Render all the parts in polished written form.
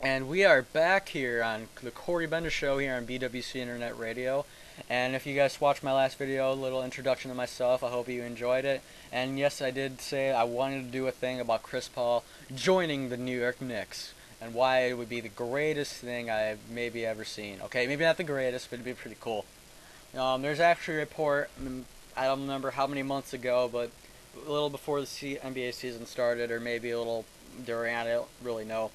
And we are back here on the Cory Show here on BWC Internet Radio. And if you guys watched my last video, a little introduction to myself, I hope you enjoyed it. And yes, I did say I wanted to do a thing about Chris Paul joining the New York Knicks and why it would be the greatest thing I've maybe ever seen. Okay, maybe not the greatest, but it'd be pretty cool. There's actually a report, I don't remember how many months ago, but a little before the NBA season started, or maybe a little during, I don't really know.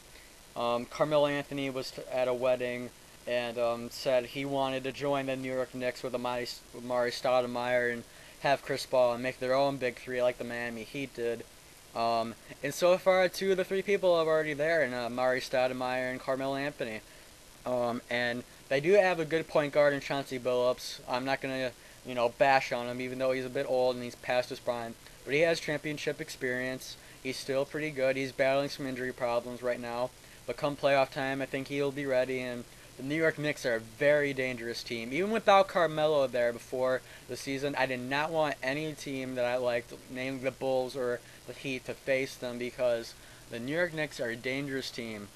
Carmelo Anthony was at a wedding and said he wanted to join the New York Knicks with Amari Stoudemire and have Chris Paul and make their own big three like the Miami Heat did. And so far, two of the three people are already there, and Amari Stoudemire and Carmelo Anthony. And they do have a good point guard in Chauncey Billups. I'm not gonna, bash on him, even though he's a bit old and he's past his prime. But he has championship experience. He's still pretty good. He's battling some injury problems right now. But come playoff time, I think he'll be ready. And the New York Knicks are a very dangerous team. Even without Carmelo there before the season, I did not want any team that I liked, namely the Bulls or the Heat, to face them because the New York Knicks are a dangerous team.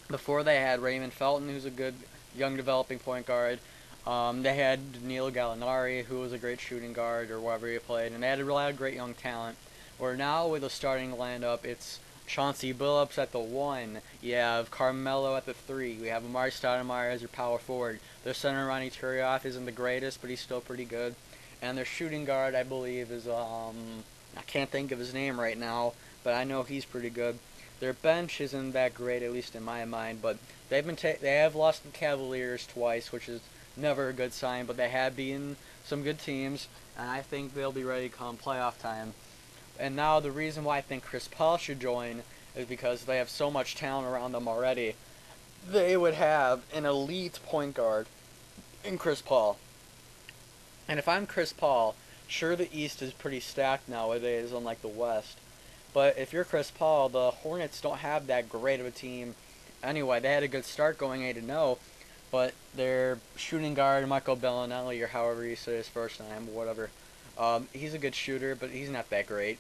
Before they had Raymond Felton, who's a good young developing point guard. They had Danilo Gallinari, who was a great shooting guard or wherever he played, and they had a lot of great young talent. Where now with the starting lineup, it's Chauncey Billups at the 1. You have Carmelo at the 3. We have Amari Stoudemire as your power forward. Their center, Ronnie Turioff, isn't the greatest, but he's still pretty good. And their shooting guard, I believe, is, I can't think of his name right now, but I know he's pretty good. Their bench isn't that great, at least in my mind, but they have lost the Cavaliers twice, which is never a good sign, but they have beaten some good teams, and I think they'll be ready come playoff time. And now the reason why I think Chris Paul should join is because they have so much talent around them already. They would have an elite point guard in Chris Paul. And if I'm Chris Paul, sure the East is pretty stacked nowadays, unlike the West. But if you're Chris Paul, the Hornets don't have that great of a team. Anyway, they had a good start going 8-0, but their shooting guard, Michael Bellinelli, or however you say his first name, whatever, he's a good shooter, but he's not that great.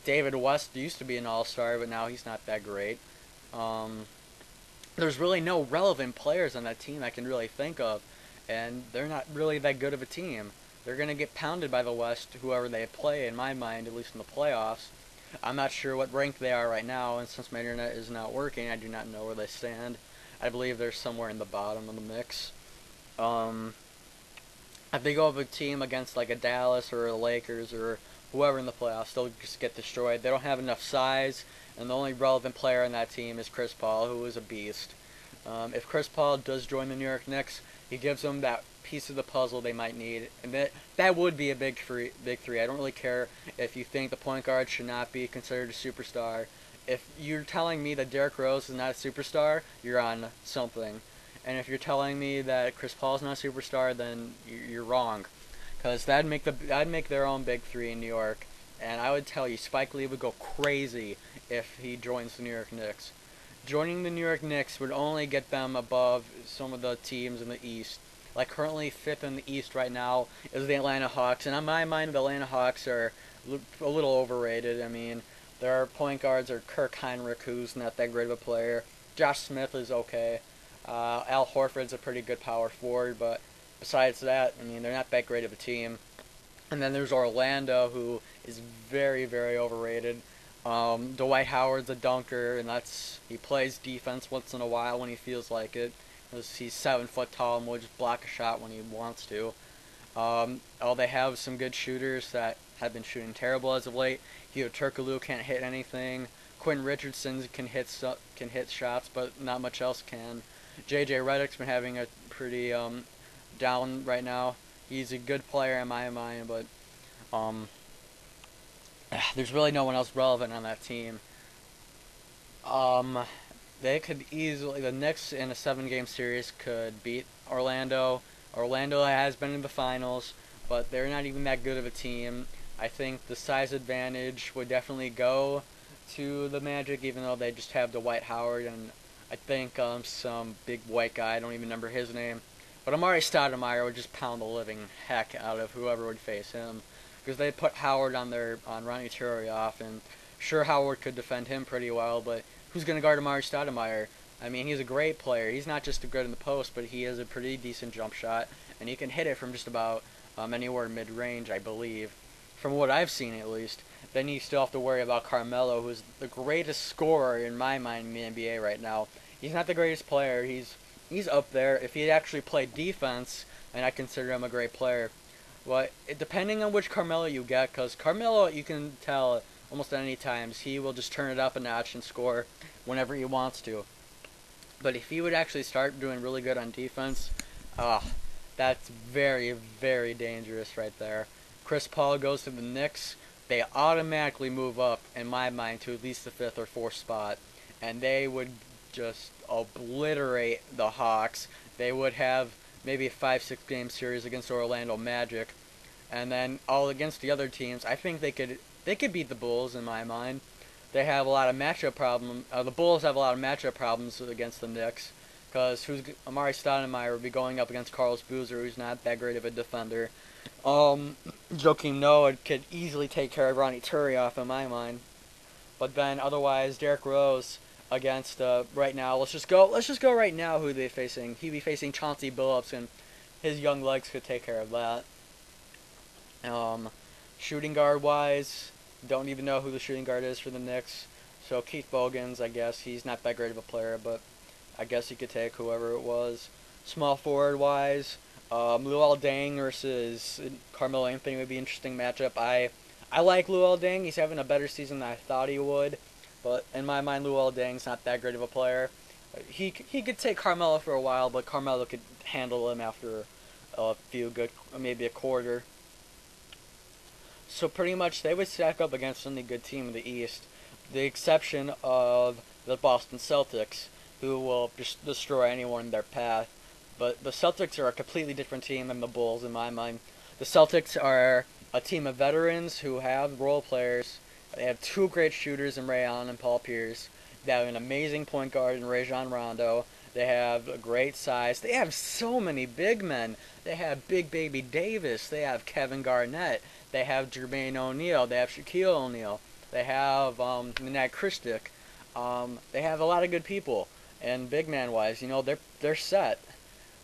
David West used to be an all-star, but now he's not that great. There's really no relevant players on that team I can really think of, and they're not really that good of a team. They're going to get pounded by the West, whoever they play, in my mind, at least in the playoffs. I'm not sure what rank they are right now, and since my internet is not working, I do not know where they stand. I believe they're somewhere in the bottom of the mix. If they go up a team against like a Dallas or a Lakers or whoever in the playoffs, they'll just get destroyed. They don't have enough size, and the only relevant player on that team is Chris Paul, who is a beast. If Chris Paul does join the New York Knicks, he gives them that piece of the puzzle they might need, and that would be a big three. I don't really care if you think the point guard should not be considered a superstar. If you're telling me that Derrick Rose is not a superstar, you're on something. And if you're telling me that Chris Paul is not a superstar, then you're wrong. Because that'd make their own big three in New York. And I would tell you, Spike Lee would go crazy if he joins the New York Knicks. Joining the New York Knicks would only get them above some of the teams in the East. Like currently 5th in the East right now is the Atlanta Hawks. And on my mind, the Atlanta Hawks are a little overrated. I mean, their point guards are Kirk Heinrich, who's not that great of a player. Josh Smith is okay. Al Horford's a pretty good power forward, but besides that, I mean, they're not that great of a team. And then there's Orlando, who is very, very overrated. Dwight Howard's a dunker, and he plays defense once in a while when he feels like it. He's 7 foot tall and will just block a shot when he wants to. They have some good shooters that have been shooting terrible as of late. Hugh Turkoglu can't hit anything. Quinn Richardson can hit shots, but not much else can. J.J. Redick's been having a pretty down right now. He's a good player in my mind, but there's really no one else relevant on that team. They could easily, the Knicks in a 7-game series could beat Orlando. Orlando has been in the finals, but they're not even that good of a team. I think the size advantage would definitely go to the Magic, even though they just have Dwight Howard and I think some big white guy, I don't even remember his name. But Amari Stoudemire would just pound the living heck out of whoever would face him. Because they put Howard on Ronnie Turioff, and sure, Howard could defend him pretty well, but who's going to guard Amari Stoudemire? I mean, he's a great player. He's not just good in the post, but he has a pretty decent jump shot, and he can hit it from just about anywhere mid-range, I believe, from what I've seen at least. Then you still have to worry about Carmelo, who's the greatest scorer in my mind in the NBA right now. He's not the greatest player. He's up there. If he actually played defense, and I consider him a great player. But depending on which Carmelo you get, because Carmelo, you can tell almost at any times, he will just turn it up a notch and score whenever he wants to. But if he would actually start doing really good on defense, that's very, very dangerous right there. Chris Paul goes to the Knicks, they automatically move up, in my mind, to at least the 5th or 4th spot. And they would just obliterate the Hawks. They would have maybe a 5-6 game series against Orlando Magic. And then all against the other teams, I think they could beat the Bulls in my mind. They have a lot of matchup problems. The Bulls have a lot of matchup problems against the Knicks, because Amari Stoudemire will be going up against Carlos Boozer, who's not that great of a defender. Joakim Noah could easily take care of Ronnie Turioff in my mind. But then otherwise, Derrick Rose against right now. Let's just go right now. Who they facing? He'd be facing Chauncey Billups, and his young legs could take care of that. Shooting guard wise, don't even know who the shooting guard is for the Knicks. So Keith Bogans, I guess he's not that great of a player, but I guess he could take whoever it was. Small forward wise, Luol Deng versus Carmelo Anthony would be an interesting matchup. I like Luol Deng. He's having a better season than I thought he would, but in my mind, Luol Deng's not that great of a player. He could take Carmelo for a while, but Carmelo could handle him after a few good, maybe a quarter. So pretty much they would stack up against any good team in the East, the exception of the Boston Celtics, who will just destroy anyone in their path. But the Celtics are a completely different team than the Bulls in my mind. The Celtics are a team of veterans who have role players. They have 2 great shooters in Ray Allen and Paul Pierce. They have an amazing point guard in Rajon Rondo. They have a great size. They have so many big men. They have Big Baby Davis. They have Kevin Garnett. They have Jermaine O'Neal. They have Shaquille O'Neal. They have Nat Christic. They have a lot of good people. And big man wise, they're set.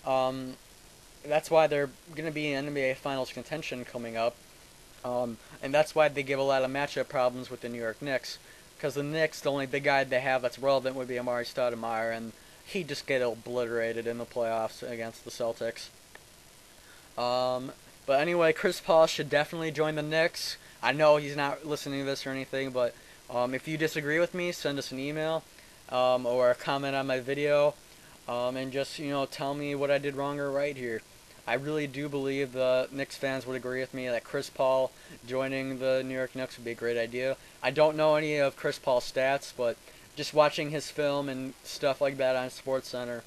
That's why they're going to be in NBA Finals contention coming up. And that's why they give a lot of matchup problems with the New York Knicks. Because the Knicks, the only big guy they have that's relevant would be Amari Stoudemire, and he'd just get obliterated in the playoffs against the Celtics. But anyway, Chris Paul should definitely join the Knicks. I know he's not listening to this or anything, but if you disagree with me, send us an email or a comment on my video, and just tell me what I did wrong or right here. I really do believe the Knicks fans would agree with me that Chris Paul joining the New York Knicks would be a great idea. I don't know any of Chris Paul's stats, but just watching his film and stuff like that on SportsCenter,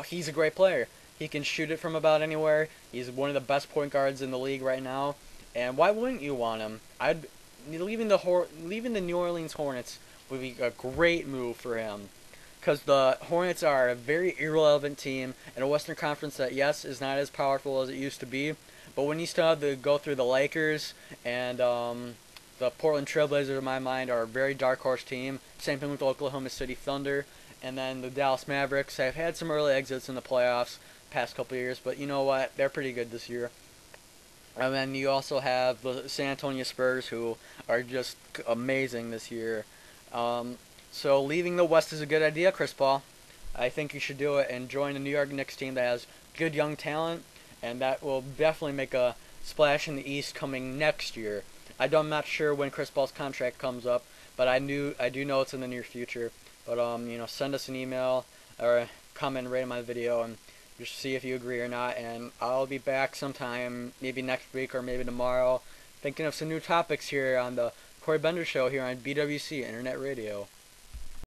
he's a great player. He can shoot it from about anywhere. He's one of the best point guards in the league right now. And why wouldn't you want him? Leaving the New Orleans Hornets would be a great move for him. Because the Hornets are a very irrelevant team in a Western Conference that, yes, is not as powerful as it used to be. But when you still have to go through the Lakers and the Portland Trailblazers, in my mind, are a very dark horse team. Same thing with the Oklahoma City Thunder. And then the Dallas Mavericks have had some early exits in the playoffs past couple of years. But you know what? They're pretty good this year. And then you also have the San Antonio Spurs, who are just amazing this year. So leaving the West is a good idea, Chris Paul. I think you should do it and join the New York Knicks team that has good young talent, and that will definitely make a splash in the East coming next year. I'm not sure when Chris Paul's contract comes up, but I do know it's in the near future. But send us an email or comment and rate my video and just see if you agree or not. And I'll be back sometime, maybe next week or maybe tomorrow, thinking of some new topics here on the Cory Bender Show here on BWC Internet Radio.